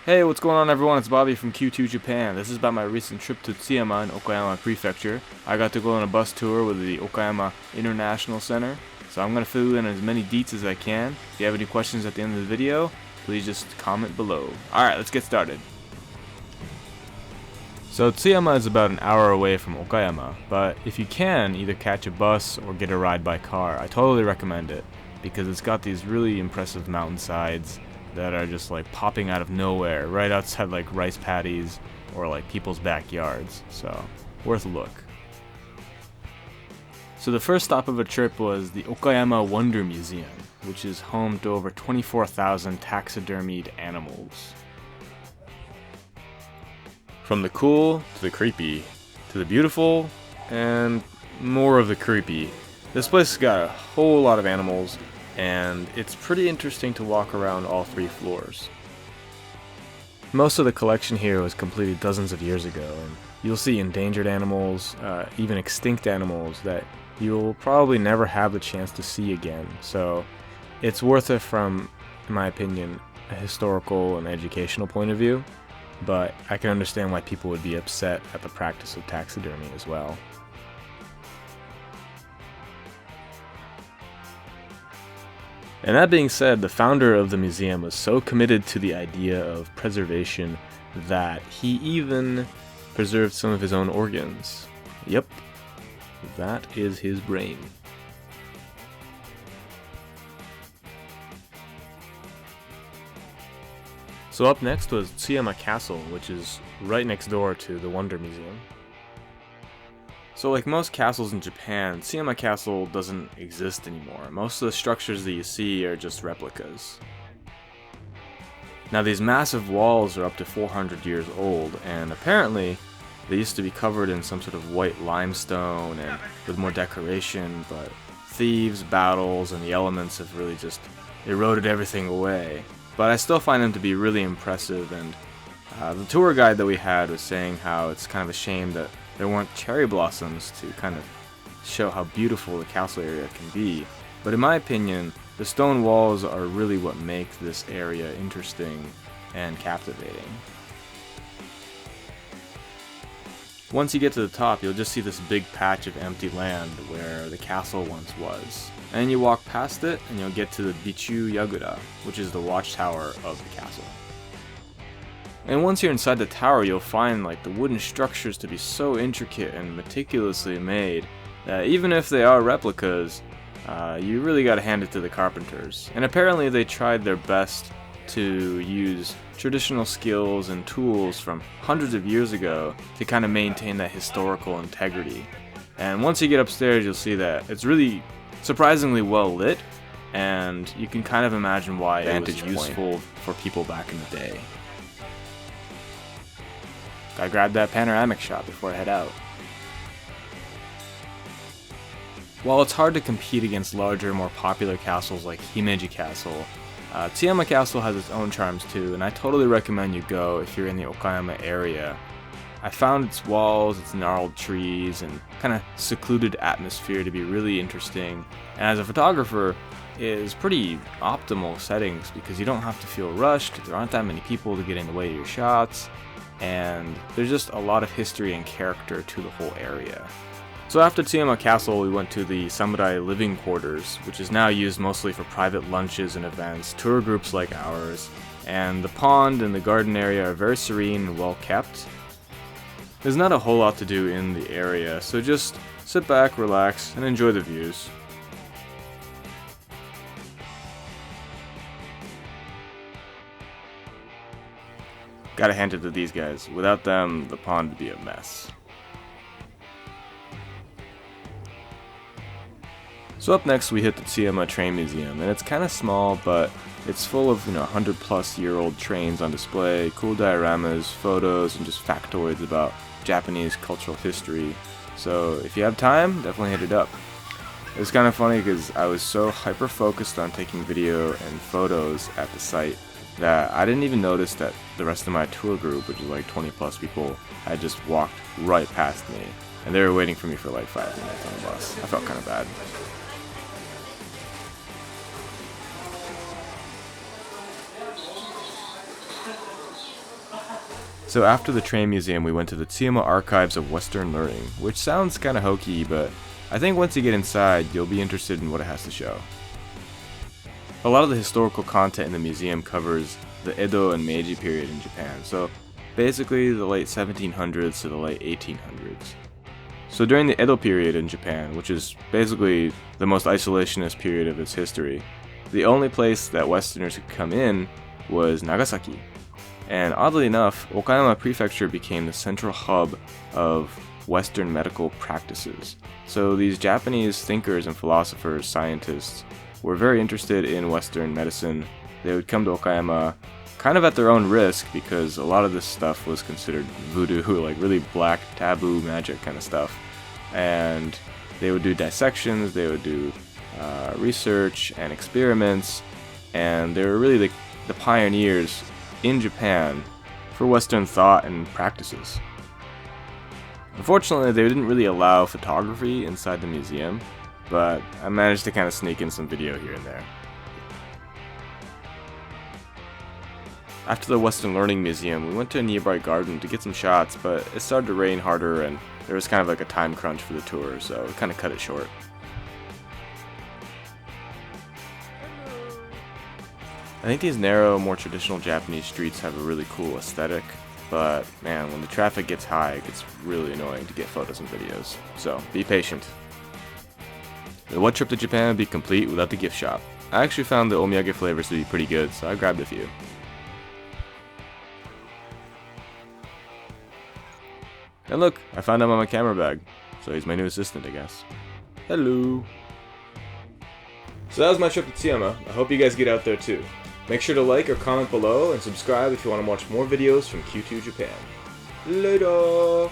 Hey, what's going on everyone? It's Bobby from Q2 Japan. This is about my recent trip to Tsuyama in Okayama Prefecture. I got to go on a bus tour with the Okayama International Center, so I'm going to fill in as many deets as I can. If you have any questions at the end of the video, please just comment below. Alright, let's get started. So Tsuyama is about an hour away from Okayama, but if you can, either catch a bus or get a ride by car. I totally recommend it, because it's got these really impressive mountainsides that are just like popping out of nowhere, right outside like rice paddies or like people's backyards, so worth a look. So the first stop of a trip was the Okayama Wonder Museum, which is home to over 24,000 taxidermied animals. From the cool to the creepy, to the beautiful, and more of the creepy. This place has got a whole lot of animals, and it's pretty interesting to walk around all three floors. Most of the collection here was completed dozens of years ago, and you'll see endangered animals, even extinct animals that you'll probably never have the chance to see again, so it's worth it from, in my opinion, a historical and educational point of view, but I can understand why people would be upset at the practice of taxidermy as well. And that being said, the founder of the museum was so committed to the idea of preservation that he even preserved some of his own organs. Yep, that is his brain. So up next was Siema Castle, which is right next door to the Wonder Museum. So like most castles in Japan, Siema Castle doesn't exist anymore. Most of the structures that you see are just replicas. Now these massive walls are up to 400 years old, and apparently they used to be covered in some sort of white limestone and with more decoration, but thieves, battles, and the elements have really just eroded everything away. But I still find them to be really impressive, and the tour guide that we had was saying how it's kind of a shame that there weren't cherry blossoms to kind of show how beautiful the castle area can be. But in my opinion, the stone walls are really what make this area interesting and captivating. Once you get to the top, you'll just see this big patch of empty land where the castle once was. And you walk past it and you'll get to the Bichu Yagura, which is the watchtower of the castle. And once you're inside the tower, you'll find like the wooden structures to be so intricate and meticulously made that even if they are replicas, you really gotta hand it to the carpenters. And apparently they tried their best to use traditional skills and tools from hundreds of years ago to kind of maintain that historical integrity. And once you get upstairs, you'll see that it's really surprisingly well lit, and you can kind of imagine why it was useful for people back in the day. Gotta grab that panoramic shot before I head out. While it's hard to compete against larger, more popular castles like Himeji Castle, Tsuyama Castle has its own charms too, and I totally recommend you go if you're in the Okayama area. I found its walls, its gnarled trees, and kind of secluded atmosphere to be really interesting, and as a photographer, it is pretty optimal settings because you don't have to feel rushed, there aren't that many people to get in the way of your shots, and there's just a lot of history and character to the whole area. So after Tsuyama Castle, we went to the Samurai Living Quarters, which is now used mostly for private lunches and events, tour groups like ours, and the pond and the garden area are very serene and well kept. There's not a whole lot to do in the area, so just sit back, relax, and enjoy the views. Gotta hand it to these guys. Without them, the pond would be a mess. So up next we hit the Tmi Train Museum, and it's kind of small, but it's full of 100-plus-year-old trains on display, cool dioramas, photos, and just factoids about Japanese cultural history. So if you have time, definitely hit it up. It was kind of funny because I was so hyper-focused on taking video and photos at the site that I didn't even notice that the rest of my tour group, which is like 20-plus people, had just walked right past me. And they were waiting for me for like 5 minutes on the bus. I felt kind of bad. So after the train museum, we went to the Tsuyama Archives of Western Learning, which sounds kinda hokey, but I think once you get inside, you'll be interested in what it has to show. A lot of the historical content in the museum covers the Edo and Meiji period in Japan, so basically the late 1700s to the late 1800s. So during the Edo period in Japan, which is basically the most isolationist period of its history, the only place that Westerners could come in was Nagasaki. And oddly enough, Okayama Prefecture became the central hub of Western medical practices. So these Japanese thinkers and philosophers, scientists, were very interested in Western medicine. They would come to Okayama kind of at their own risk because a lot of this stuff was considered voodoo, like really black, taboo magic kind of stuff. And they would do dissections, they would do research and experiments, and they were really the pioneers in Japan for Western thought and practices. Unfortunately, they didn't really allow photography inside the museum, but I managed to kind of sneak in some video here and there. After the Western Learning Museum, we went to a nearby garden to get some shots, but it started to rain harder and there was kind of like a time crunch for the tour, so we kind of cut it short. I think these narrow, more traditional Japanese streets have a really cool aesthetic, but man, when the traffic gets high, it gets really annoying to get photos and videos, so be patient. The one trip to Japan would be complete without the gift shop. I actually found the omiyage flavors to be pretty good, so I grabbed a few. And look, I found him on my camera bag, so he's my new assistant, I guess. Hello! So that was my trip to Tsuyama. I hope you guys get out there too. Make sure to like or comment below and subscribe if you want to watch more videos from Q2 Japan. Later!